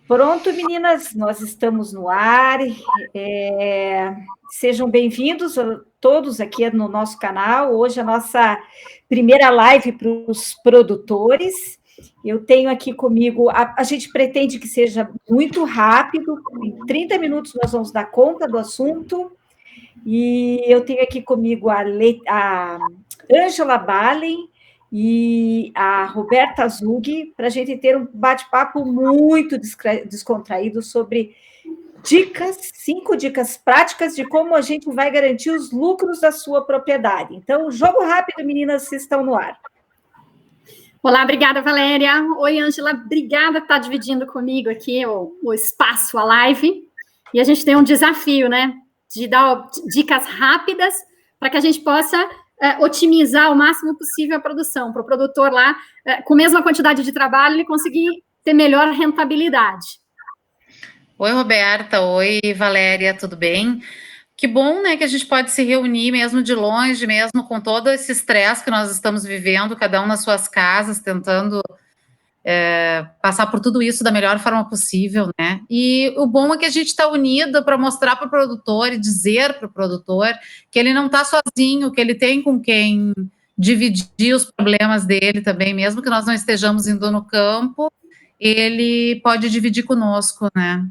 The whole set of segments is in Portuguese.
Pronto, meninas, nós estamos no ar. Sejam bem-vindos a todos aqui no nosso canal. Hoje a nossa primeira live para os produtores. Eu tenho aqui comigo, a gente pretende que seja muito rápido, em 30 minutos nós vamos dar conta do assunto. E eu tenho aqui comigo a Ângela Balen e a Roberta Zug, para a gente ter um bate-papo muito descontraído sobre dicas, 5 dicas práticas de como a gente vai garantir os lucros da sua propriedade. Então, jogo rápido, meninas, vocês estão no ar. Olá, obrigada, Valéria. Oi, Ângela, obrigada por estar dividindo comigo aqui o espaço, a live. E a gente tem um desafio, né? De dar dicas rápidas para que a gente possa otimizar o máximo possível a produção, para o produtor lá, com a mesma quantidade de trabalho, ele conseguir ter melhor rentabilidade. Oi, Roberta. Oi, Valéria, tudo bem? Que bom, né, que a gente pode se reunir mesmo de longe, mesmo com todo esse estresse que nós estamos vivendo, cada um nas suas casas, tentando passar por tudo isso da melhor forma possível, né? E o bom é que a gente está unido para mostrar para o produtor e dizer para o produtor que ele não está sozinho, que ele tem com quem dividir os problemas dele também, mesmo que nós não estejamos indo no campo, ele pode dividir conosco, né?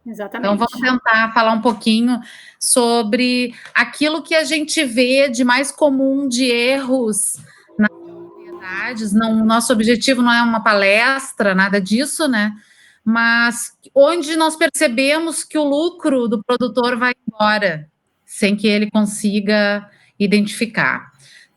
Exatamente. Então, vamos tentar falar um pouquinho sobre aquilo que a gente vê de mais comum de erros nas propriedades. Não, nosso objetivo não é uma palestra, nada disso, né? Mas onde nós percebemos que o lucro do produtor vai embora, sem que ele consiga identificar,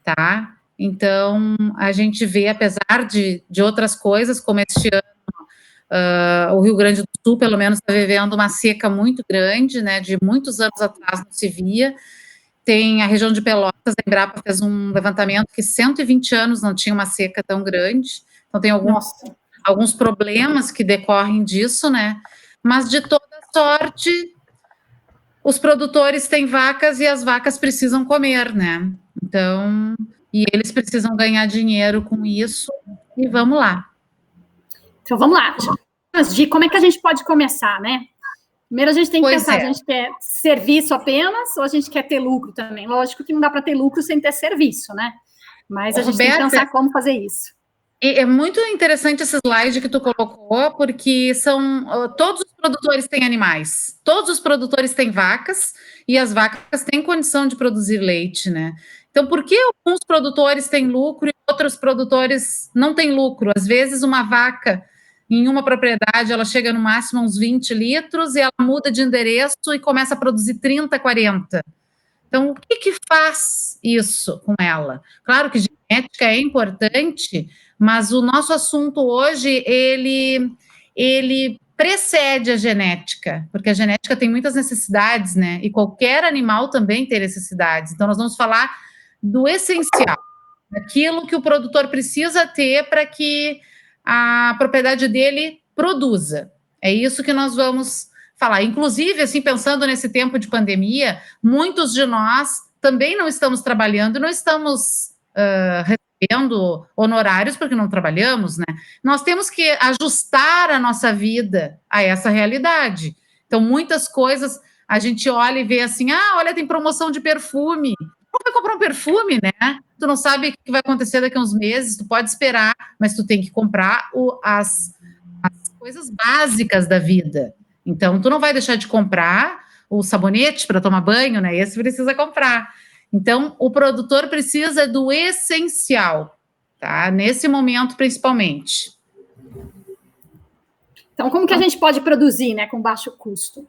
tá? Então, a gente vê, apesar de outras coisas, como este ano, o Rio Grande do Sul, pelo menos, está vivendo uma seca muito grande, né? De muitos anos atrás não se via. Tem a região de Pelotas, a Embrapa fez um levantamento que 120 anos não tinha uma seca tão grande. Então, tem alguns problemas que decorrem disso, né? Mas, de toda sorte, os produtores têm vacas e as vacas precisam comer, né? Então, e eles precisam ganhar dinheiro com isso. E vamos lá. Então, vamos lá. De como é que a gente pode começar, né? Primeiro, a gente tem que pensar, a gente quer serviço apenas ou a gente quer ter lucro também? Lógico que não dá para ter lucro sem ter serviço, né? Mas a gente tem que pensar como fazer isso. É muito interessante esse slide que tu colocou, porque todos os produtores têm animais, todos os produtores têm vacas, e as vacas têm condição de produzir leite, né? Então, por que alguns produtores têm lucro e outros produtores não têm lucro? Às vezes, uma vaca em uma propriedade, ela chega no máximo a uns 20 litros e ela muda de endereço e começa a produzir 30, 40. Então, o que faz isso com ela? Claro que genética é importante, mas o nosso assunto hoje, ele precede a genética, porque a genética tem muitas necessidades, né? E qualquer animal também tem necessidades. Então, nós vamos falar do essencial, daquilo que o produtor precisa ter para que a propriedade dele produza. É isso que nós vamos falar. Inclusive, assim, pensando nesse tempo de pandemia, muitos de nós também não estamos trabalhando, não estamos recebendo honorários porque não trabalhamos, né? Nós temos que ajustar a nossa vida a essa realidade. Então, muitas coisas a gente olha e vê assim, olha, tem promoção de perfume. Não vai comprar um perfume, né? Tu não sabe o que vai acontecer daqui a uns meses, tu pode esperar, mas tu tem que comprar as coisas básicas da vida. Então, tu não vai deixar de comprar o sabonete para tomar banho, né? Esse precisa comprar. Então, o produtor precisa do essencial, tá? Nesse momento, principalmente. Então, como que a gente pode produzir, né, com baixo custo?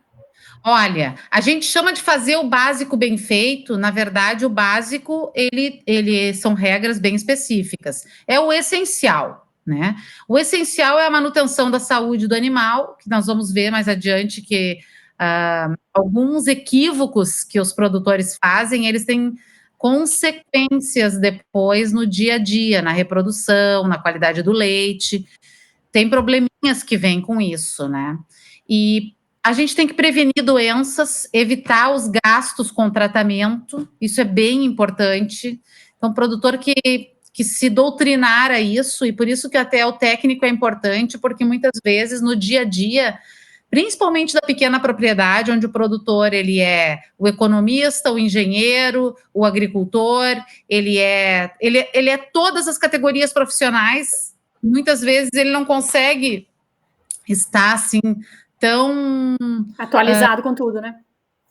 Olha, a gente chama de fazer o básico bem feito. Na verdade, o básico, ele são regras bem específicas. É o essencial, né? O essencial é a manutenção da saúde do animal, que nós vamos ver mais adiante que alguns equívocos que os produtores fazem, eles têm consequências depois no dia a dia, na reprodução, na qualidade do leite. Tem probleminhas que vêm com isso, né? E a gente tem que prevenir doenças, evitar os gastos com tratamento, isso é bem importante. Então, o produtor que que se doutrinar a isso, e por isso que até o técnico é importante, porque muitas vezes no dia a dia, principalmente da pequena propriedade, onde o produtor ele é o economista, o engenheiro, o agricultor, ele é todas as categorias profissionais, muitas vezes ele não consegue estar assim tão atualizado com tudo, né?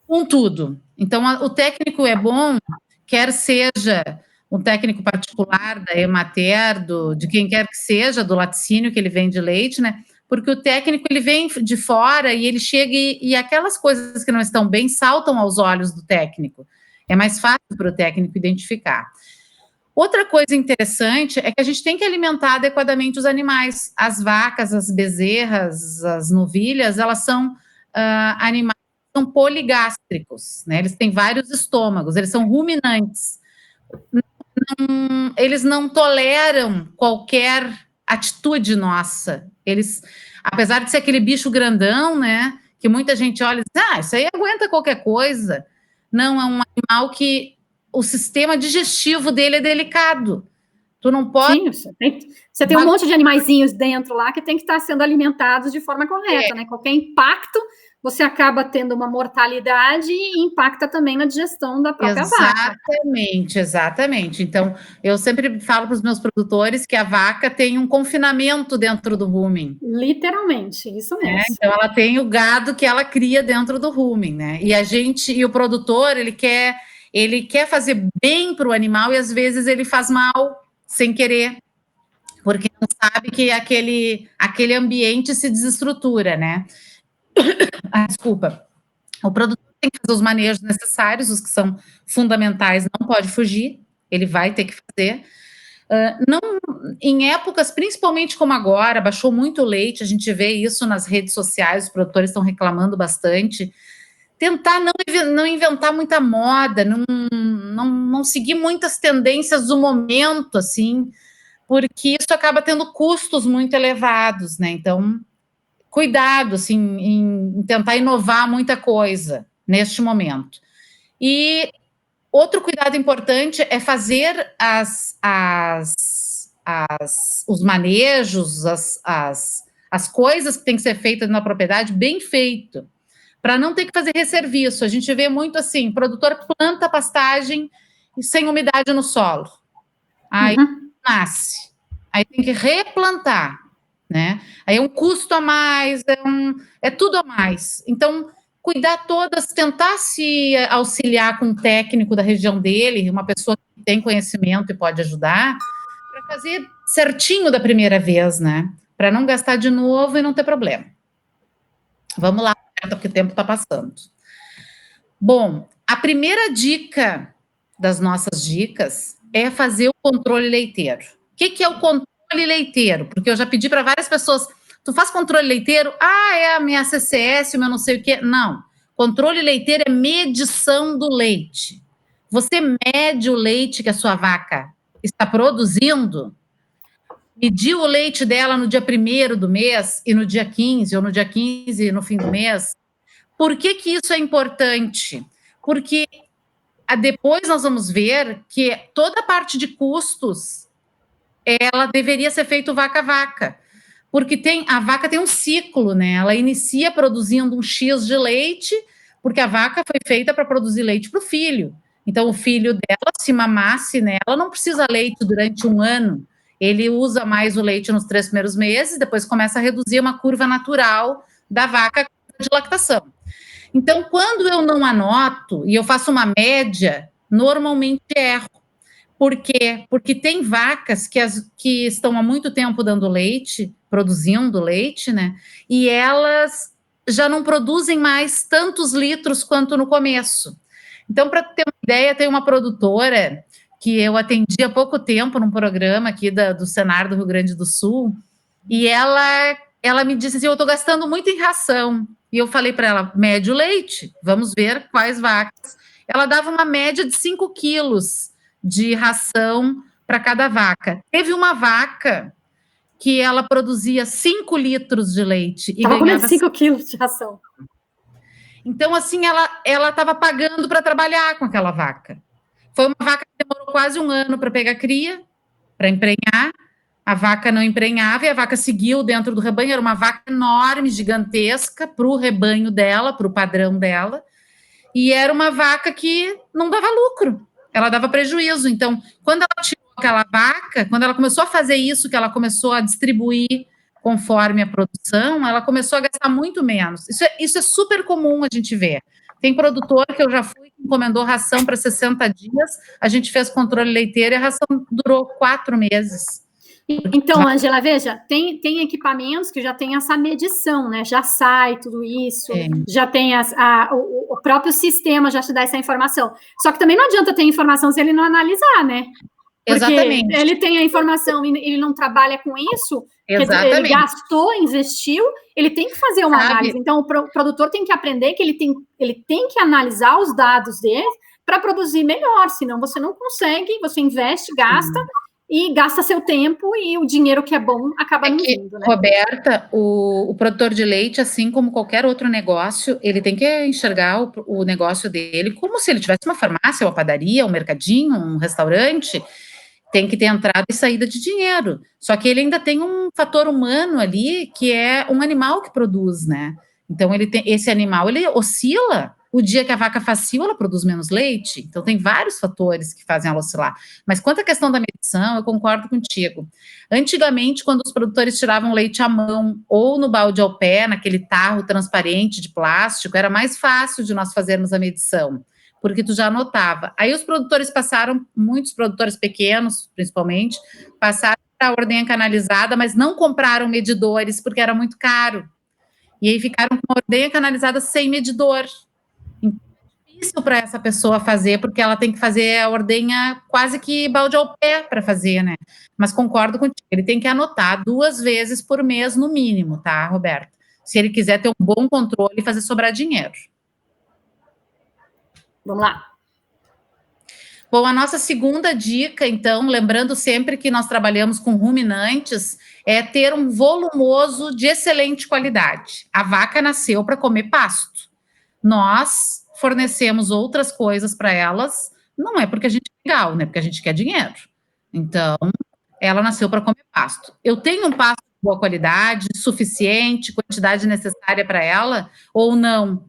Com tudo. Então, o técnico é bom, quer seja um técnico particular da Emater, de quem quer que seja, do laticínio que ele vende leite, né? Porque o técnico ele vem de fora e ele chega e aquelas coisas que não estão bem saltam aos olhos do técnico. É mais fácil para o técnico identificar. Outra coisa interessante é que a gente tem que alimentar adequadamente os animais. As vacas, as bezerras, as novilhas, elas são animais que são poligástricos, né? Eles têm vários estômagos, eles são ruminantes. Eles não toleram qualquer atitude nossa. Eles, apesar de ser aquele bicho grandão, né? Que muita gente olha e diz, isso aí aguenta qualquer coisa. Não, é um animal que o sistema digestivo dele é delicado. Tu não pode... Sim, você tem um monte de animaizinhos dentro lá que tem que estar sendo alimentados de forma correta, né? Qualquer impacto, você acaba tendo uma mortalidade e impacta também na digestão da própria vaca. Exatamente. Então, eu sempre falo para os meus produtores que a vaca tem um confinamento dentro do rumen. Literalmente, isso mesmo. Então, ela tem o gado que ela cria dentro do rumen, né? E o produtor, ele quer fazer bem para o animal e às vezes ele faz mal sem querer, porque não sabe que aquele ambiente se desestrutura, né? Desculpa. O produtor tem que fazer os manejos necessários, os que são fundamentais, não pode fugir, ele vai ter que fazer. Em épocas, principalmente como agora, baixou muito o leite, a gente vê isso nas redes sociais, os produtores estão reclamando bastante. Tentar não inventar muita moda, não seguir muitas tendências do momento, assim, porque isso acaba tendo custos muito elevados, né? Então, cuidado, assim, em tentar inovar muita coisa neste momento. E outro cuidado importante é fazer os manejos, as coisas que têm que ser feitas na propriedade bem feito, para não ter que fazer resserviço. A gente vê muito assim, produtor planta pastagem sem umidade no solo. Aí nasce. Aí tem que replantar, né? Aí é um custo a mais, é tudo a mais. Então, cuidar todas, tentar se auxiliar com um técnico da região dele, uma pessoa que tem conhecimento e pode ajudar, para fazer certinho da primeira vez, né? Para não gastar de novo e não ter problema. Vamos lá, porque o tempo está passando. Bom, a primeira dica das nossas dicas é fazer o controle leiteiro. O que é o controle leiteiro? Porque eu já pedi para várias pessoas, tu faz controle leiteiro? É a minha CCS, o meu não sei o quê. Não, controle leiteiro é medição do leite. Você mede o leite que a sua vaca está produzindo, medir o leite dela no dia 1º do mês e no dia 15, ou no dia 15 no fim do mês. Por que isso é importante? Porque depois nós vamos ver que toda a parte de custos ela deveria ser feito vaca a vaca, porque a vaca tem um ciclo, né? Ela inicia produzindo um X de leite, porque a vaca foi feita para produzir leite para o filho. Então, o filho dela, se mamasse nela, não precisa leite durante um ano. Ele usa mais o leite nos 3 primeiros meses, depois começa a reduzir uma curva natural da vaca de lactação. Então, quando eu não anoto e eu faço uma média, normalmente erro. Por quê? Porque tem vacas que estão há muito tempo dando leite, produzindo leite, né? E elas já não produzem mais tantos litros quanto no começo. Então, para ter uma ideia, tem uma produtora que eu atendi há pouco tempo num programa aqui do Senar do Rio Grande do Sul, e ela me disse assim, eu estou gastando muito em ração. E eu falei para ela, mede o leite, vamos ver quais vacas. Ela dava uma média de 5 quilos de ração para cada vaca. Teve uma vaca que ela produzia 5 litros de leite e ganhava 5 quilos de ração. Então, assim, ela estava pagando para trabalhar com aquela vaca. Foi uma vaca que demorou quase um ano para pegar cria, para emprenhar, a vaca não emprenhava e a vaca seguiu dentro do rebanho, era uma vaca enorme, gigantesca, para o rebanho dela, para o padrão dela, e era uma vaca que não dava lucro, ela dava prejuízo. Então, quando ela tirou aquela vaca, quando ela começou a fazer isso, que ela começou a distribuir conforme a produção, ela começou a gastar muito menos. Isso é super comum a gente ver. Tem produtor que eu já fui, que encomendou ração para 60 dias, a gente fez controle leiteiro e a ração durou 4 meses. Então, Ângela, veja, tem equipamentos que já tem essa medição, né? Já sai tudo isso, já tem o próprio sistema já te dá essa informação. Só que também não adianta ter informação se ele não analisar, né? Porque exatamente. Ele tem a informação e ele não trabalha com isso, exatamente. Quer dizer, ele gastou, investiu, ele tem que fazer uma análise. Então, o produtor tem que aprender que ele tem que analisar os dados dele para produzir melhor, senão você não consegue, você investe, gasta, e gasta seu tempo e o dinheiro que é bom acaba não vindo, né? Roberta, o produtor de leite, assim como qualquer outro negócio, ele tem que enxergar o negócio dele como se ele tivesse uma farmácia, uma padaria, um mercadinho, um restaurante. Tem que ter entrada e saída de dinheiro. Só que ele ainda tem um fator humano ali, que é um animal que produz, né? Então, esse animal, ele oscila. O dia que a vaca faz cio, ela produz menos leite. Então, tem vários fatores que fazem ela oscilar. Mas quanto à questão da medição, eu concordo contigo. Antigamente, quando os produtores tiravam leite à mão ou no balde ao pé, naquele tarro transparente de plástico, era mais fácil de nós fazermos a medição, porque tu já anotava. Aí os produtores passaram, muitos produtores pequenos, principalmente, passaram para a ordenha canalizada, mas não compraram medidores, porque era muito caro. E aí ficaram com a ordenha canalizada sem medidor. Então, é difícil para essa pessoa fazer, porque ela tem que fazer a ordenha quase que balde ao pé para fazer, né? Mas concordo contigo, ele tem que anotar 2 vezes por mês, no mínimo, tá, Roberto? Se ele quiser ter um bom controle e fazer sobrar dinheiro. Vamos lá. Bom, a nossa segunda dica, então, lembrando sempre que nós trabalhamos com ruminantes, é ter um volumoso de excelente qualidade. A vaca nasceu para comer pasto. Nós fornecemos outras coisas para elas, não é porque a gente é legal, né? Porque a gente quer dinheiro. Então, ela nasceu para comer pasto. Eu tenho um pasto de boa qualidade, suficiente, quantidade necessária para ela, ou não?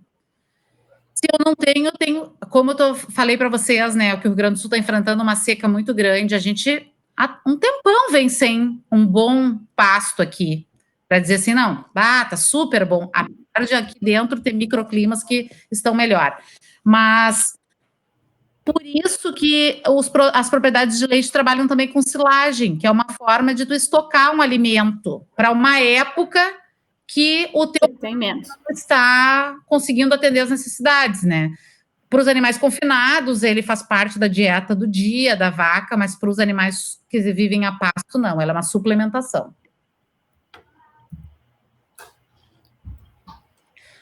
Se eu não tenho, como eu falei para vocês, né, que o Rio Grande do Sul está enfrentando uma seca muito grande, a gente há um tempão vem sem um bom pasto aqui, para dizer assim, não, tá super bom, apesar de aqui dentro ter microclimas que estão melhor, mas por isso que as propriedades de leite trabalham também com silagem, que é uma forma de tu estocar um alimento para uma época que o teu está conseguindo atender as necessidades, né? Para os animais confinados, ele faz parte da dieta do dia, da vaca, mas para os animais que vivem a pasto, não, ela é uma suplementação.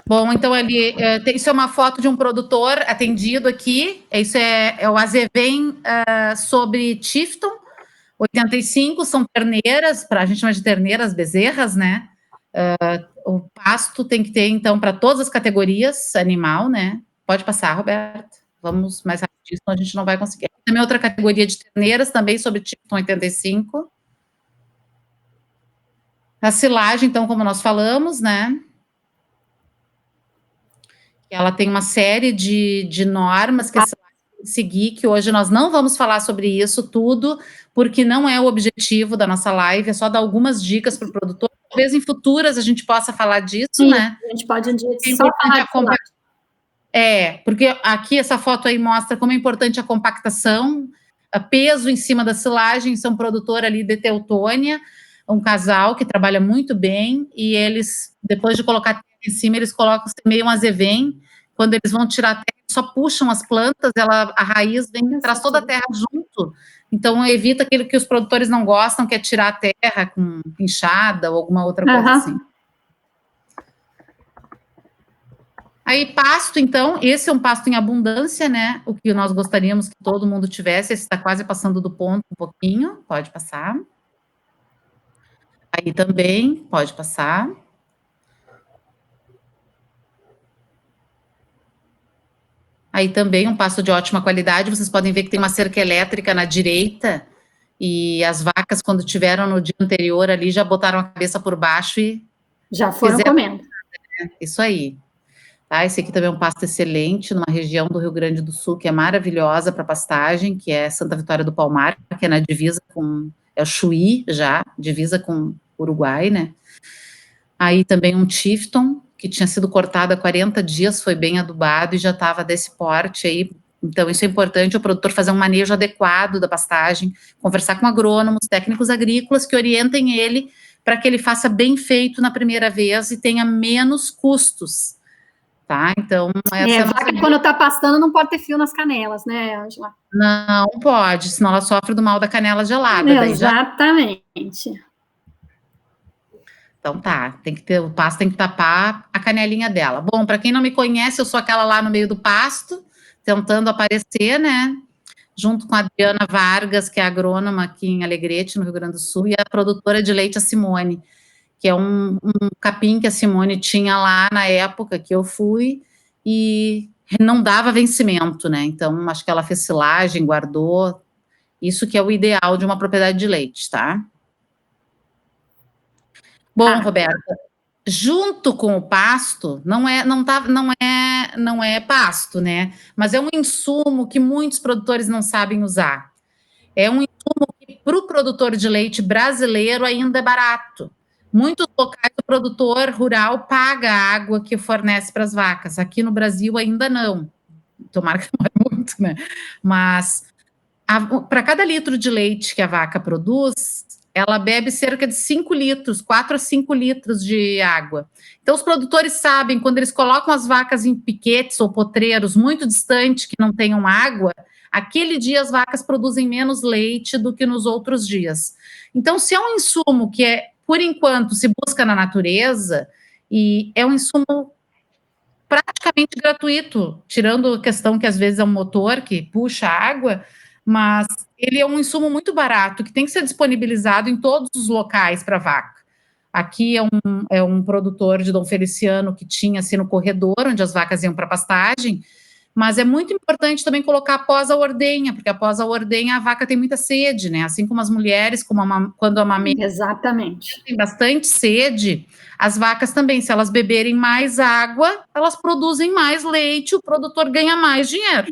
Bom, então ali, isso é uma foto de um produtor atendido aqui, isso é o Azevém sobre Tifton, 85, são terneiras, a gente chama de terneiras, bezerras, né? O pasto tem que ter, então, para todas as categorias animal, né? Pode passar, Roberto. Vamos mais rapidinho, senão a gente não vai conseguir. Também outra categoria de terneiras, também sobre Tifton 85. A silagem, então, como nós falamos, né? Ela tem uma série de normas que a silagem tem que seguir, que hoje nós não vamos falar sobre isso tudo, porque não é o objetivo da nossa live, é só dar algumas dicas para o produtor. Talvez em futuras a gente possa falar disso, sim, né? A gente pode um dia só falar de silagem. Porque aqui essa foto aí mostra como é importante a compactação, peso em cima da silagem. São produtor ali de Teutônia, um casal que trabalha muito bem, e eles, depois de colocar terra em cima, eles colocam meio um azevém. Quando eles vão tirar a terra, só puxam as plantas, a raiz vem, traz toda a terra junto. Então, evita aquilo que os produtores não gostam, que é tirar a terra com enxada ou alguma outra coisa assim. Aí, pasto, então, esse é um pasto em abundância, né? O que nós gostaríamos que todo mundo tivesse. Esse está quase passando do ponto um pouquinho, pode passar. Aí também, pode passar. Aí também um pasto de ótima qualidade. Vocês podem ver que tem uma cerca elétrica na direita e as vacas, quando tiveram no dia anterior ali, já botaram a cabeça por baixo e já foram comendo. Isso aí. Tá? Esse aqui também é um pasto excelente, numa região do Rio Grande do Sul, que é maravilhosa para pastagem, que é Santa Vitória do Palmar, que é na divisa com... É o Chuí, já, divisa com o Uruguai, né? Aí também um Tifton, que tinha sido cortado há 40 dias, foi bem adubado e já estava desse porte aí. Então, isso é importante, o produtor fazer um manejo adequado da pastagem, conversar com agrônomos, técnicos agrícolas que orientem ele para que ele faça bem feito na primeira vez e tenha menos custos, tá? Então, essa vaca quando está pastando não pode ter fio nas canelas, né, Ângela? Não pode, senão ela sofre do mal da canela gelada. Exatamente. Então tá, o pasto tem que tapar a canelinha dela. Bom, para quem não me conhece, eu sou aquela lá no meio do pasto, tentando aparecer, né? Junto com a Adriana Vargas, que é agrônoma aqui em Alegrete, no Rio Grande do Sul, e a produtora de leite, a Simone, que é um capim que a Simone tinha lá na época que eu fui, e não dava vencimento, né? Então, acho que ela fez silagem, guardou. Isso que é o ideal de uma propriedade de leite, tá? Bom, Roberta, junto com o pasto, não é pasto, né? Mas é um insumo que muitos produtores não sabem usar. É um insumo que para o produtor de leite brasileiro ainda é barato. Muitos locais o produtor rural paga a água que fornece para as vacas. Aqui no Brasil ainda não. Tomara que não é muito, né? Mas para cada litro de leite que a vaca produz, ela bebe cerca de 5 litros, 4 a 5 litros de água. Então, os produtores sabem, quando eles colocam as vacas em piquetes ou potreiros muito distantes, que não tenham água, aquele dia as vacas produzem menos leite do que nos outros dias. Então, se é um insumo que por enquanto, se busca na natureza, e é um insumo praticamente gratuito, tirando a questão que às vezes é um motor que puxa água, mas ele é um insumo muito barato, que tem que ser disponibilizado em todos os locais para vaca. Aqui é um produtor de Dom Feliciano que tinha assim no corredor, onde as vacas iam para pastagem, mas é muito importante também colocar após a ordenha, porque após a ordenha a vaca tem muita sede, né? Assim como as mulheres, quando amamentam, exatamente, tem bastante sede, as vacas também, se elas beberem mais água, elas produzem mais leite, o produtor ganha mais dinheiro.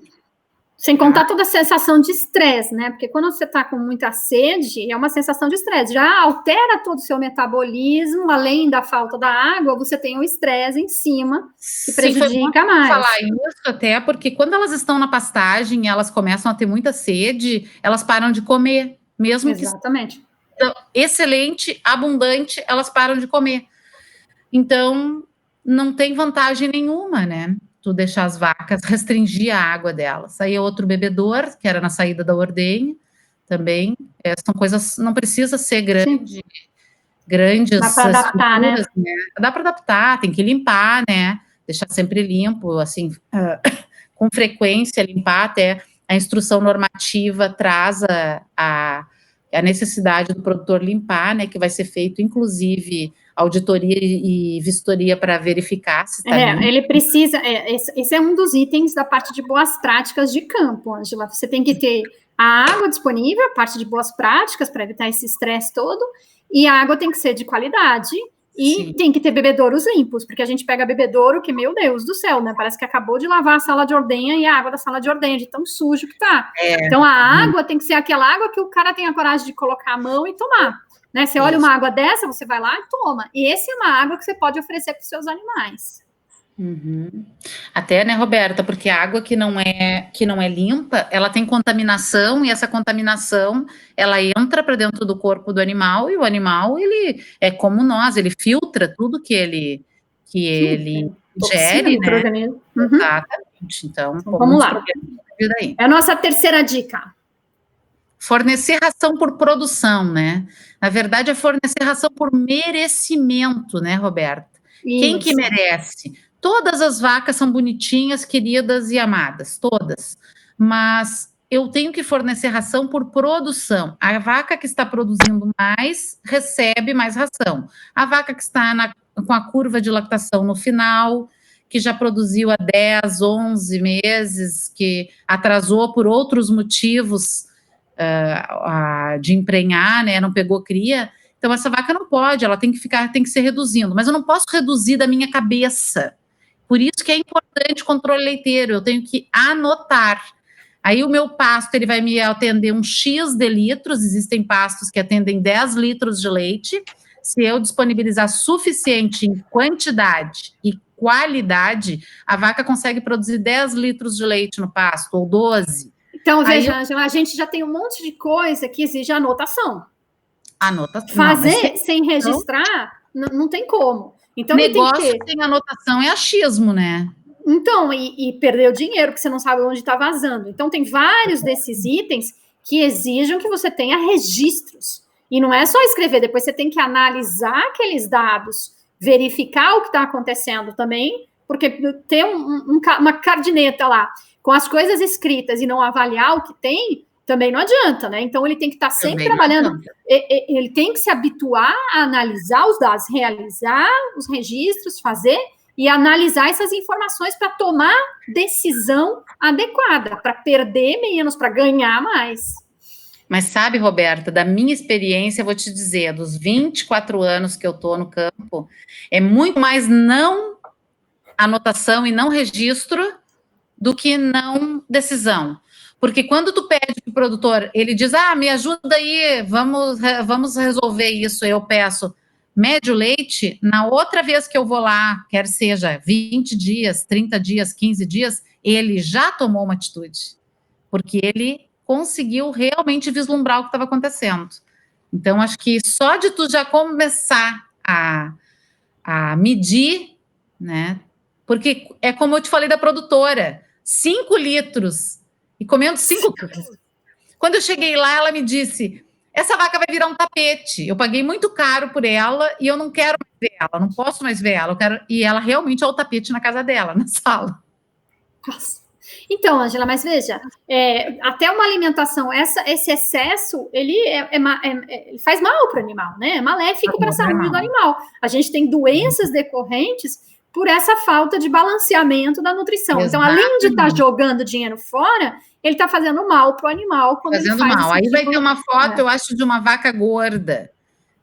Sem contar toda a sensação de estresse, né? Porque quando você está com muita sede, é uma sensação de estresse. Já altera todo o seu metabolismo, além da falta da água, você tem o estresse em cima, que prejudica mais. Falar isso até porque quando elas estão na pastagem, elas começam a ter muita sede, elas param de comer, mesmo exatamente. Então, excelente, abundante, elas param de comer. Então, não tem vantagem nenhuma, né? Tu deixar as vacas, restringir a água delas. Aí é outro bebedor, que era na saída da ordenha, também. São coisas, não precisa ser grandes. Dá para adaptar, né? Dá para adaptar, tem que limpar, né? Deixar sempre limpo, assim, com frequência, limpar até a instrução normativa traz a necessidade do produtor limpar, né? Que vai ser feito, inclusive, auditoria e vistoria para verificar se está limpo. Ele precisa, esse é um dos itens da parte de boas práticas de campo, Ângela. Você tem que ter a água disponível, a parte de boas práticas para evitar esse estresse todo, e a água tem que ser de qualidade e sim, tem que ter bebedouros limpos, porque a gente pega bebedouro que, meu Deus do céu, né? Parece que acabou de lavar a sala de ordenha e a água da sala de ordenha, de tão sujo que tá. Então, a água tem que ser aquela água que o cara tem a coragem de colocar a mão e tomar. Né? Você olha uma água dessa, você vai lá e toma. E essa é uma água que você pode oferecer para os seus animais. Uhum. Até, né, Roberta, porque a água que não é limpa, ela tem contaminação, e essa contaminação, ela entra para dentro do corpo do animal, e o animal, ele é como nós, ele filtra tudo que ele ingere, né? Uhum. Exatamente. Então vamos lá. É a nossa terceira dica. Fornecer ração por produção, né? Na verdade, é fornecer ração por merecimento, né, Roberta? Isso. Quem que merece? Todas as vacas são bonitinhas, queridas e amadas, todas. Mas eu tenho que fornecer ração por produção. A vaca que está produzindo mais, recebe mais ração. A vaca que está com a curva de lactação no final, que já produziu há 10, 11 meses, que atrasou por outros motivos, de emprenhar, né? Não pegou cria. Então, essa vaca não pode, ela tem que ser reduzindo. Mas eu não posso reduzir da minha cabeça. Por isso que é importante o controle leiteiro, eu tenho que anotar. Aí o meu pasto, ele vai me atender um X de litros, existem pastos que atendem 10 litros de leite. Se eu disponibilizar suficiente em quantidade e qualidade, a vaca consegue produzir 10 litros de leite no pasto, ou 12. Então, veja, Ângela, a gente já tem um monte de coisa que exige anotação. Anotação. Fazer sem registrar, não tem como. Então, negócio sem anotação é achismo, né? Então, e perder o dinheiro, porque você não sabe onde está vazando. Então, tem vários desses itens que exigem que você tenha registros. E não é só escrever, depois você tem que analisar aqueles dados, verificar o que está acontecendo também, porque ter uma caderneta lá com as coisas escritas e não avaliar o que tem, também não adianta, né? Então, ele tem que estar sempre trabalhando, ele tem que se habituar a analisar os dados, realizar os registros, fazer e analisar essas informações para tomar decisão adequada, para perder menos, para ganhar mais. Mas sabe, Roberta, da minha experiência, eu vou te dizer, dos 24 anos que eu estou no campo, é muito mais não anotação e não registro do que não decisão. Porque quando tu pede para o produtor, ele diz, me ajuda aí, vamos resolver isso, eu peço, mede o leite, na outra vez que eu vou lá, quer seja 20 dias, 30 dias, 15 dias, ele já tomou uma atitude. Porque ele conseguiu realmente vislumbrar o que estava acontecendo. Então, acho que só de tu já começar a medir, né? Porque é como eu te falei da produtora, 5 litros, e comendo 5 quilos. Quando eu cheguei lá, ela me disse, essa vaca vai virar um tapete, eu paguei muito caro por ela, e eu não quero mais ver ela, não posso mais ver ela, e ela realmente é o tapete na casa dela, na sala. Nossa. Então, Ângela, mas veja, até uma alimentação, esse excesso, ele faz mal para o animal, né? É maléfico para a saúde do animal. A gente tem doenças decorrentes por essa falta de balanceamento da nutrição. Exatamente. Então, além de estar jogando dinheiro fora, ele está fazendo mal para o animal. Quando fazendo ele faz mal. Aí tipo vai ter uma foto, eu acho, de uma vaca gorda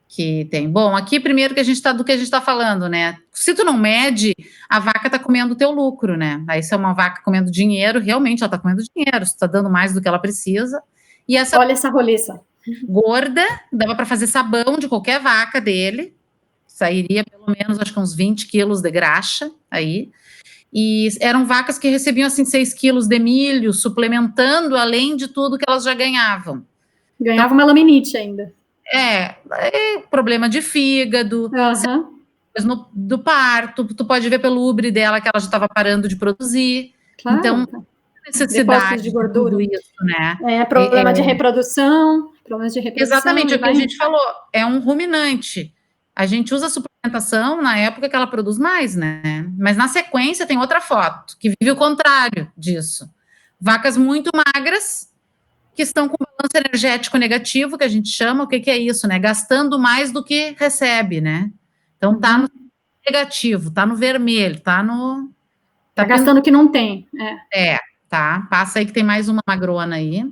que tem. Bom, aqui primeiro que a gente está falando, né? Se tu não mede, a vaca está comendo o teu lucro, né? Aí se é uma vaca comendo dinheiro, realmente ela está comendo dinheiro, está dando mais do que ela precisa. E olha essa roliça. Gorda, dava para fazer sabão de qualquer vaca dele, sairia pelo menos, acho que uns 20 quilos de graxa aí. E eram vacas que recebiam, assim, 6 quilos de milho, suplementando, além de tudo que elas já ganhavam. Ganhava uma laminite ainda. Problema de fígado, do parto, tu pode ver pelo ubre dela que ela já estava parando de produzir. Claro. Então, necessidade de gordura. De tudo isso, né? Problema de reprodução, problemas de reprodução. Exatamente, o que a gente falou, é um ruminante. A gente usa suplementação na época que ela produz mais, né? Mas na sequência tem outra foto, que vive o contrário disso. Vacas muito magras, que estão com balanço energético negativo, que a gente chama, o que é isso, né? Gastando mais do que recebe, né? Então tá no negativo, tá no vermelho, tá gastando o que não tem. Tá. Passa aí que tem mais uma magrona aí.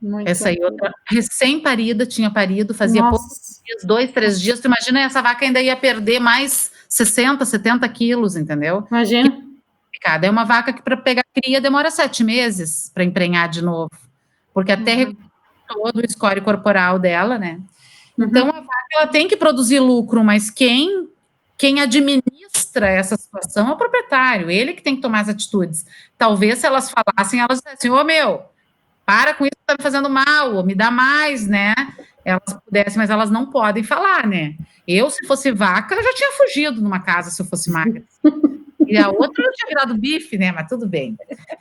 Muito essa aí, outra recém-parida, tinha parido, fazia poucos dias, 2, 3 dias. Tu imagina, essa vaca ainda ia perder mais 60, 70 quilos, entendeu? Imagina. É uma vaca que para pegar cria demora 7 meses para emprenhar de novo, porque até todo o score corporal dela, né? Então, a vaca ela tem que produzir lucro, mas quem administra essa situação é o proprietário, ele que tem que tomar as atitudes. Talvez se elas falassem, elas dissessem, para com isso, tá me fazendo mal, ou me dá mais, né? Elas pudessem, mas elas não podem falar, né? Eu, se fosse vaca, eu já tinha fugido numa casa se eu fosse magra. E a outra eu tinha virado bife, né? Mas tudo bem.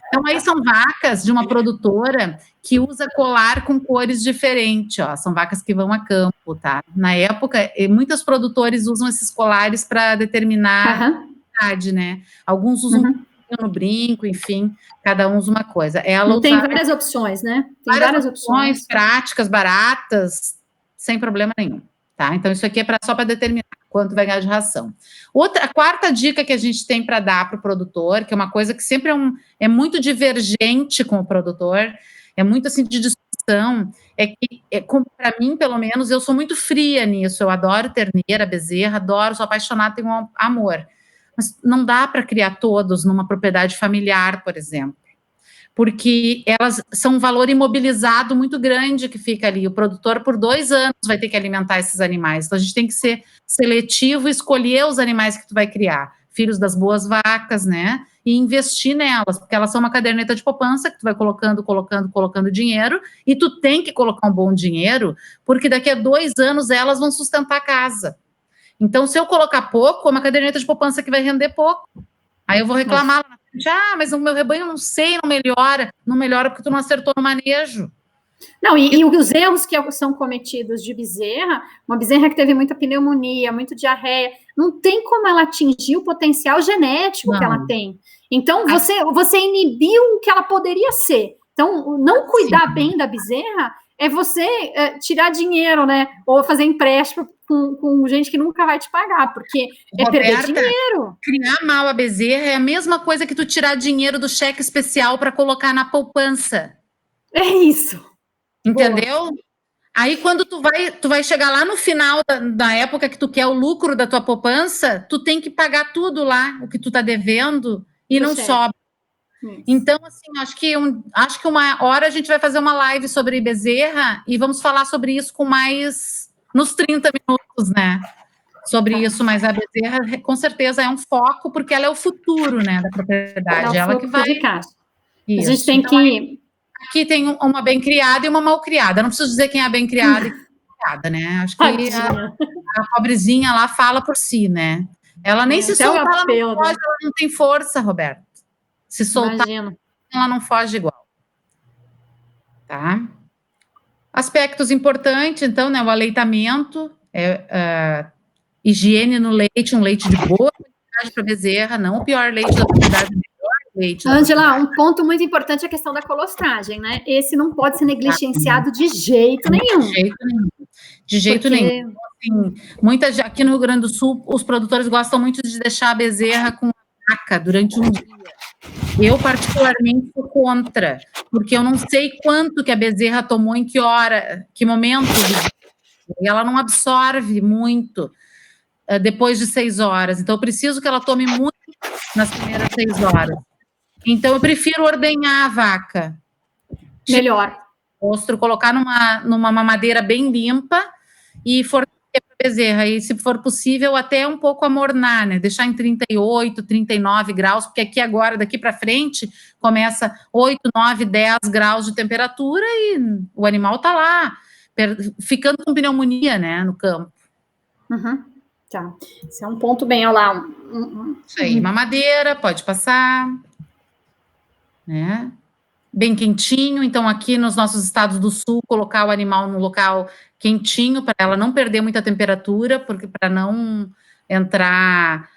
Então, aí são vacas de uma produtora que usa colar com cores diferentes, ó. São vacas que vão a campo, tá? Na época, muitos produtores usam esses colares para determinar a idade, né? Alguns usam no brinco, enfim, cada um usa uma coisa. Ela tem várias opções, né? Tem várias opções práticas, baratas, sem problema nenhum, tá? Então, isso aqui é só para determinar quanto vai ganhar de ração. A quarta dica que a gente tem para dar para o produtor, que é uma coisa que sempre é muito divergente com o produtor, é muito assim de discussão, para mim, pelo menos, eu sou muito fria nisso, eu adoro terneira, bezerra, adoro, sou apaixonada, tenho um amor, mas não dá para criar todos numa propriedade familiar, por exemplo, porque elas são um valor imobilizado muito grande que fica ali, o produtor por 2 anos vai ter que alimentar esses animais, então a gente tem que ser seletivo e escolher os animais que tu vai criar, filhos das boas vacas, né, e investir nelas, porque elas são uma caderneta de poupança que tu vai colocando dinheiro, e tu tem que colocar um bom dinheiro, porque daqui a 2 anos elas vão sustentar a casa. Então, se eu colocar pouco, é uma caderneta de poupança que vai render pouco. Aí eu vou reclamar lá na frente, mas o meu rebanho não sei, não melhora porque tu não acertou no manejo. Não, e os erros que são cometidos de bezerra, uma bezerra que teve muita pneumonia, muito diarreia, não tem como ela atingir o potencial genético que ela tem. Então, você inibiu o que ela poderia ser. Então, não cuidar bem da bezerra é você tirar dinheiro, né? Ou fazer empréstimo com gente que nunca vai te pagar, porque perder dinheiro. Criar mal a bezerra é a mesma coisa que tu tirar dinheiro do cheque especial para colocar na poupança. É isso. Entendeu? Boa. Aí, quando tu vai chegar lá no final da época que tu quer o lucro da tua poupança, tu tem que pagar tudo lá, o que tu tá devendo, e não sobra. Então, assim, acho que uma hora a gente vai fazer uma live sobre bezerra e vamos falar sobre isso com mais nos 30 minutos, né? Sobre isso, mas a bezerra, com certeza, é um foco, porque ela é o futuro, né, da propriedade. Ela que vai... Isso. A gente tem que... Aqui tem uma bem criada e uma mal criada. Não preciso dizer quem é a bem criada e quem é a criada, né? Acho que a pobrezinha lá fala por si, né? Ela nem se soltar, ela não tem força, Roberto. Se soltar, ela não foge igual. Tá? Aspectos importantes, então, né? O aleitamento, higiene no leite, um leite de boa qualidade para bezerra, não o pior leite da propriedade. Ângela, um ponto muito importante é a questão da colostragem, né? Esse não pode ser negligenciado de jeito nenhum. De jeito nenhum. Assim, aqui no Rio Grande do Sul, os produtores gostam muito de deixar a bezerra com vaca durante um dia. Eu, particularmente, sou contra, porque eu não sei quanto que a bezerra tomou em que hora, que momento, e ela não absorve muito depois de 6 horas. Então, eu preciso que ela tome muito nas primeiras 6 horas. Então, eu prefiro ordenhar a vaca. Melhor. Colocar numa mamadeira bem limpa e fornecer para a bezerra. E, se for possível, até um pouco amornar, né? Deixar em 38, 39 graus, porque aqui agora, daqui para frente, começa 8, 9, 10 graus de temperatura e o animal está lá, ficando com pneumonia, né, no campo. Uhum. Tá. Esse é um ponto bem, olha lá. Isso aí, mamadeira, pode passar. Né? Bem quentinho, então aqui nos nossos estados do sul, colocar o animal no local quentinho, para ela não perder muita temperatura, porque para não entrar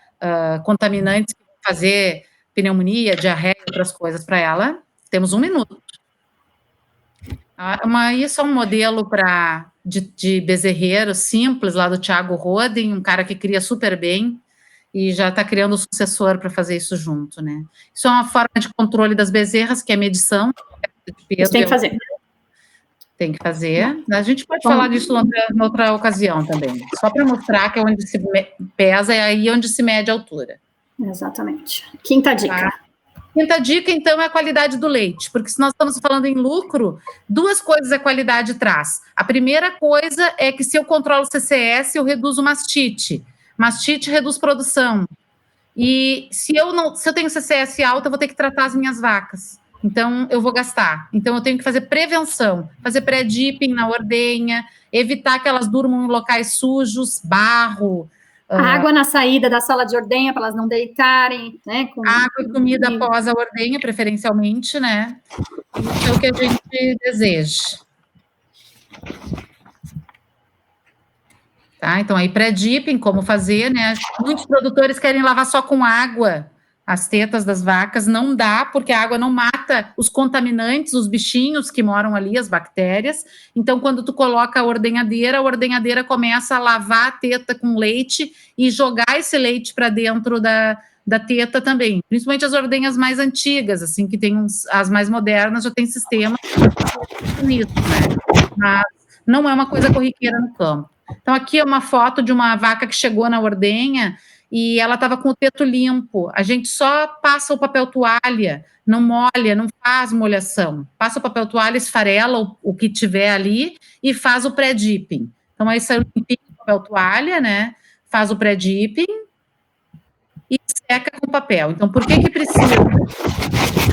contaminantes que vão fazer pneumonia, diarreia, outras coisas para ela. Temos 1 minuto. Isso é um modelo de bezerreiro simples, lá do Thiago Roden, um cara que cria super bem, e já está criando o sucessor para fazer isso junto, né? Isso é uma forma de controle das bezerras, que é medição de peso. Tem que fazer. Tem que fazer. A gente pode falar disso em outra ocasião também. Só para mostrar que é onde se pesa e aí onde se mede a altura. Exatamente. Quinta dica. Tá? Quinta dica, então, é a qualidade do leite, porque se nós estamos falando em lucro, 2 coisas a qualidade traz. A primeira coisa é que se eu controlo o CCS, eu reduzo o mastite. Mastite reduz produção. E se eu tenho CCS alta, eu vou ter que tratar as minhas vacas. Então, eu vou gastar. Então, eu tenho que fazer prevenção, fazer pré-dipping na ordenha, evitar que elas durmam em locais sujos, barro. Água na saída da sala de ordenha, para elas não deitarem, né? Água e comida após a ordenha, preferencialmente, né? Isso é o que a gente deseja. Tá? Então, aí pré-dipping, como fazer, né? Muitos produtores querem lavar só com água as tetas das vacas, não dá, porque a água não mata os contaminantes, os bichinhos que moram ali, as bactérias. Então, quando tu coloca a ordenhadeira começa a lavar a teta com leite e jogar esse leite para dentro da teta também, principalmente as ordenhas mais antigas, assim, que tem as mais modernas já tem sistema nisso, né? Mas não é uma coisa corriqueira no campo. Então, aqui é uma foto de uma vaca que chegou na ordenha e ela estava com o teto limpo. A gente só passa o papel toalha, não molha, não faz molhação. Passa o papel toalha, esfarela o que tiver ali e faz o pré-dipping. Então, aí sai o limpinho do papel toalha, né? Faz o pré-dipping e seca com papel. Então, por que precisa?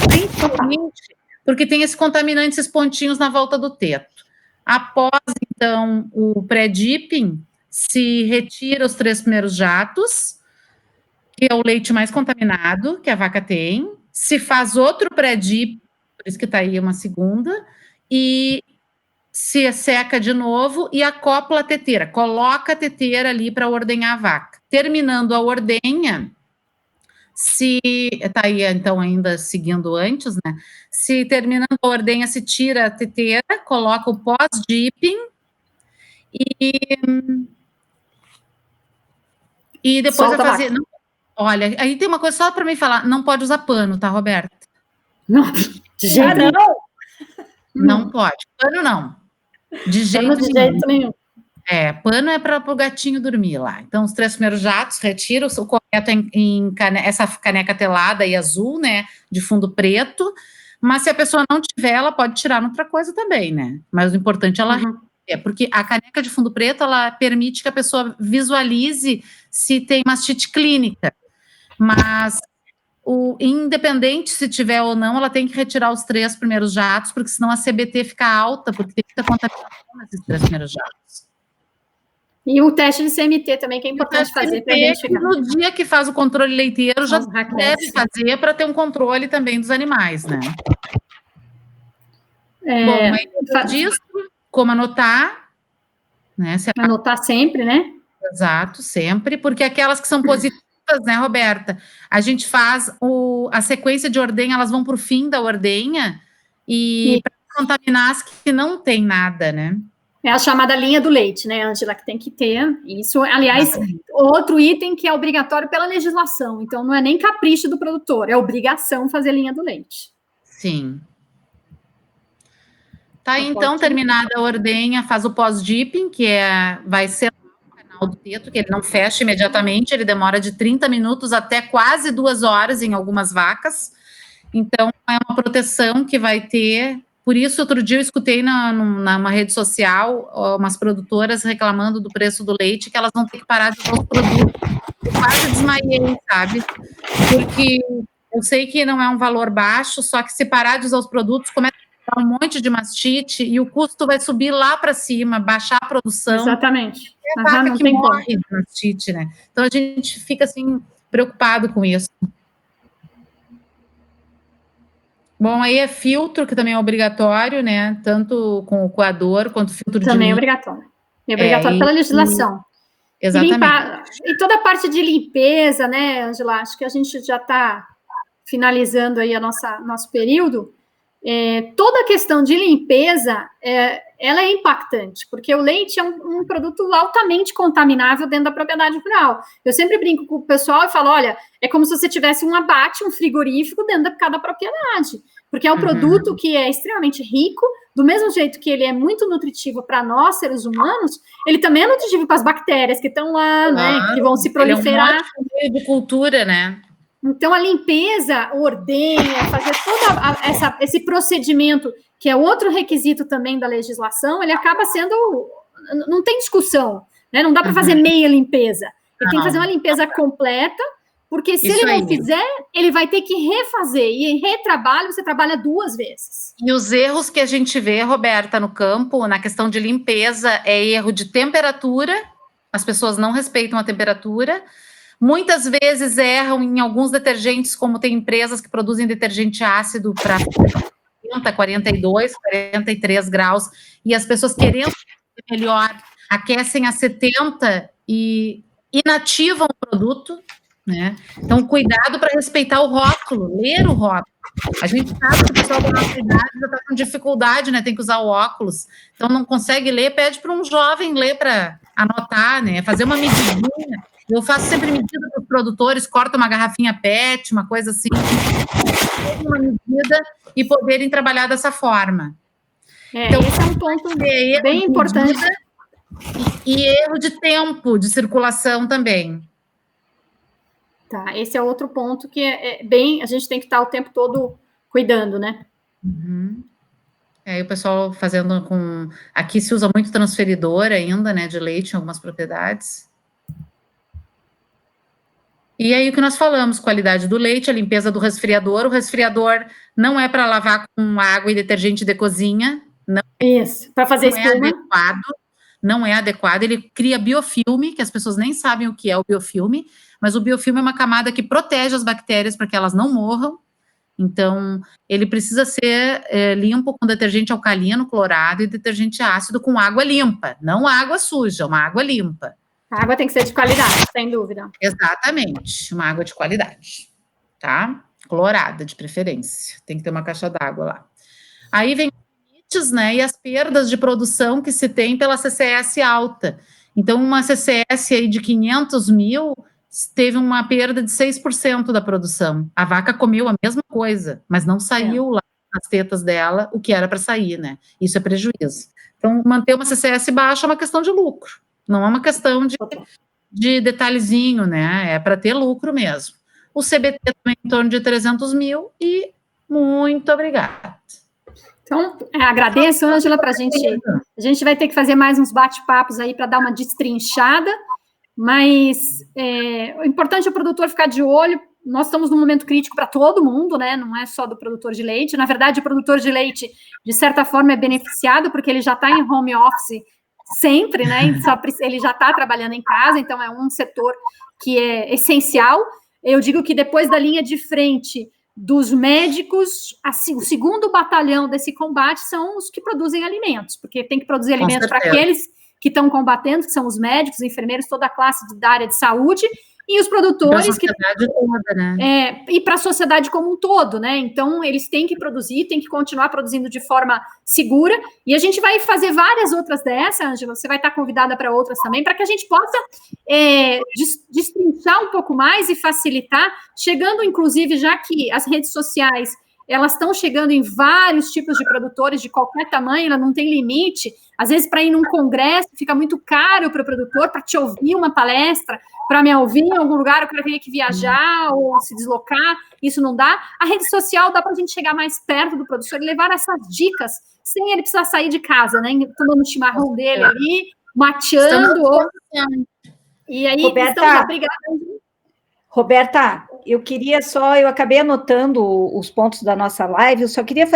Principalmente porque tem esse contaminante, esses pontinhos na volta do teto. Após, então, o pré-dipping, se retira os 3 primeiros jatos, que é o leite mais contaminado que a vaca tem, se faz outro pré-dipping, por isso que está aí uma segunda, e se seca de novo e acopla a teteira, coloca a teteira ali para ordenhar a vaca. Terminando a ordenha, se está aí, então, ainda seguindo antes, né? Se terminando a ordenha, se tira a teteira, coloca o pós-dipping e depois vai fazer. Não, olha, aí tem uma coisa só para mim falar: não pode usar pano, tá, Roberta? Não, de jeito nenhum. Não pode. Pano não. De jeito nenhum. Pano é para o gatinho dormir lá. Então, os 3 primeiros jatos, retira o correto essa caneca telada e azul, né? De fundo preto. Mas se a pessoa não tiver, ela pode tirar outra coisa também, né? Mas o importante é ela porque a caneca de fundo preto, ela permite que a pessoa visualize se tem mastite clínica. Mas, independente se tiver ou não, ela tem que retirar os 3 primeiros jatos, porque senão a CBT fica alta, porque tem muita contaminação nesses 3 primeiros jatos. E o teste de CMT também, que é importante fazer para identificar. No dia que faz o controle leiteiro, já deve fazer para ter um controle também dos animais, né? Bom, aí disso, como anotar, né? Anotar sempre, né? Exato, sempre, porque aquelas que são positivas, né, Roberta? A gente faz a sequência de ordenha, elas vão para o fim da ordenha e para contaminar as que não tem nada, né? É a chamada linha do leite, né, Ângela, que tem que ter. Isso, aliás, outro item que é obrigatório pela legislação. Então, não é nem capricho do produtor, é obrigação fazer linha do leite. Sim. Tá, então, terminada a ordenha, faz o pós-dipping, que vai ser o canal do teto, que ele não fecha imediatamente, ele demora de 30 minutos até quase 2 horas em algumas vacas. Então, é uma proteção que vai ter. Por isso, outro dia eu escutei numa rede social umas produtoras reclamando do preço do leite, que elas vão ter que parar de usar os produtos. Eu quase desmaiei, sabe? Porque eu sei que não é um valor baixo, só que se parar de usar os produtos, começa a dar um monte de mastite e o custo vai subir lá para cima, baixar a produção. Exatamente. É a vaca que morre de mastite, né? Então, a gente fica, assim, preocupado com isso. Bom, aí é filtro, que também é obrigatório, né? Tanto com o coador quanto filtro de também é obrigatório. É obrigatório pela legislação. Exatamente. E toda a parte de limpeza, né, Ângela? Acho que a gente já está finalizando aí nosso período. Toda a questão de limpeza, ela é impactante, porque o leite é um produto altamente contaminável dentro da propriedade rural. Eu sempre brinco com o pessoal e falo, olha, é como se você tivesse um abate, um frigorífico dentro de cada propriedade, porque é um produto que é extremamente rico, do mesmo jeito que ele é muito nutritivo para nós, seres humanos, ele também é nutritivo para as bactérias que estão lá, né, que vão se proliferar. Ele é um meio de cultura, né? Então, a limpeza, ordenha, fazer todo esse procedimento, que é outro requisito também da legislação, ele acaba sendo... Não tem discussão, né? Não dá para fazer meia limpeza. Ele tem que fazer uma limpeza completa, porque se ele não fizer, ele vai ter que refazer. E em retrabalho, você trabalha 2 vezes. E os erros que a gente vê, Roberta, no campo, na questão de limpeza, é erro de temperatura. As pessoas não respeitam a temperatura. Muitas vezes erram em alguns detergentes, como tem empresas que produzem detergente ácido para 40, 42, 43 graus, e as pessoas querendo ser melhor, aquecem a 70 e inativam o produto, né? Então, cuidado para respeitar o rótulo, ler o rótulo. A gente sabe que o pessoal da nossa idade já está com dificuldade, né? Tem que usar o óculos, então não consegue ler, pede para um jovem ler para anotar, né? Fazer uma medidinha. Eu faço sempre medida para os produtores, corto uma garrafinha PET, uma coisa assim, uma medida e poderem trabalhar dessa forma. Então, esse é um ponto bem importante. E erro de tempo de circulação também. Tá, esse é outro ponto que a gente tem que estar o tempo todo cuidando, né? Uhum. O pessoal fazendo com... Aqui se usa muito transferidor ainda, né, de leite em algumas propriedades. E aí o que nós falamos, qualidade do leite, a limpeza do resfriador. O resfriador não é para lavar com água e detergente de cozinha. Não, isso, para fazer espuma. Não é adequado, ele cria biofilme, que as pessoas nem sabem o que é o biofilme, mas o biofilme é uma camada que protege as bactérias para que elas não morram. Então, ele precisa ser limpo com detergente alcalino, clorado e detergente ácido com água limpa, não água suja, uma água limpa. A água tem que ser de qualidade, sem dúvida. Exatamente, uma água de qualidade, tá? Clorada, de preferência. Tem que ter uma caixa d'água lá. Aí vem né, e as perdas de produção que se tem pela CCS alta. Então, uma CCS aí de 500 mil teve uma perda de 6% da produção. A vaca comeu a mesma coisa, mas não saiu lá nas tetas dela o que era para sair, né? Isso é prejuízo. Então, manter uma CCS baixa é uma questão de lucro, não é uma questão de detalhezinho, né? É para ter lucro mesmo. O CBT também em torno de 300 mil e muito obrigada. Então, agradeço, Ângela, para a gente vai ter que fazer mais uns bate-papos aí para dar uma destrinchada, mas o importante é o produtor ficar de olho. Nós estamos num momento crítico para todo mundo, né? Não é só do produtor de leite. Na verdade, o produtor de leite, de certa forma, é beneficiado, porque ele já está em home office sempre, né? Ele já está trabalhando em casa, então é um setor que é essencial. Eu digo que depois da linha de frente dos médicos, assim, o segundo batalhão desse combate são os que produzem alimentos, porque tem que produzir alimentos para aqueles que estão combatendo, que são os médicos, os enfermeiros, toda a classe da área de saúde, e os produtores toda, né? E para a sociedade como um todo, né? Então, eles têm que produzir, têm que continuar produzindo de forma segura, e a gente vai fazer várias outras dessas, Ângela, você vai estar convidada para outras também, para que a gente possa destrinchar um pouco mais e facilitar, chegando, inclusive, já que as redes sociais, elas estão chegando em vários tipos de produtores de qualquer tamanho, ela não tem limite. Às vezes, para ir num congresso, fica muito caro para o produtor, para te ouvir uma palestra, para me ouvir em algum lugar, eu quero ter que viajar ou se deslocar, isso não dá. A rede social dá para a gente chegar mais perto do produtor e levar essas dicas, sem ele precisar sair de casa, né? Tomando o chimarrão dele ali, mateando. E aí, obrigada. Roberta, eu acabei anotando os pontos da nossa live, eu só queria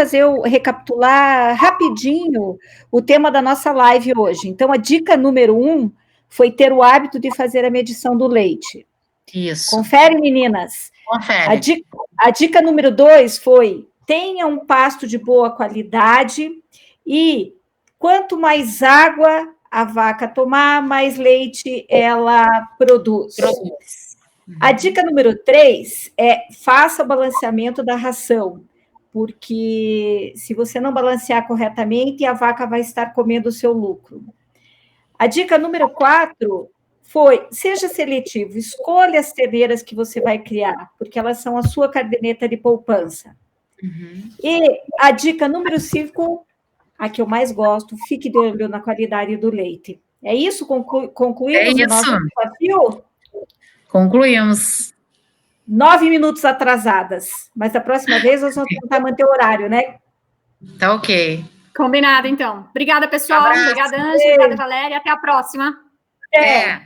recapitular rapidinho o tema da nossa live hoje. Então, a dica número 1 foi ter o hábito de fazer a medição do leite. Isso. Confere, meninas. Confere. A dica número 2 foi: tenha um pasto de boa qualidade e quanto mais água a vaca tomar, mais leite ela produz. A dica número 3 é: faça o balanceamento da ração, porque se você não balancear corretamente, a vaca vai estar comendo o seu lucro. A dica número 4 foi: seja seletivo, escolha as terneiras que você vai criar, porque elas são a sua caderneta de poupança. E a dica número 5, a que eu mais gosto: fique de olho na qualidade do leite. É isso? Concluímos o nosso desafio? Concluímos. 9 minutos atrasadas, mas da próxima vez nós vamos tentar manter o horário, né? Tá ok. Combinado, então. Obrigada, pessoal. Obrigada, Ângela. Obrigada, Valéria. Até a próxima. É.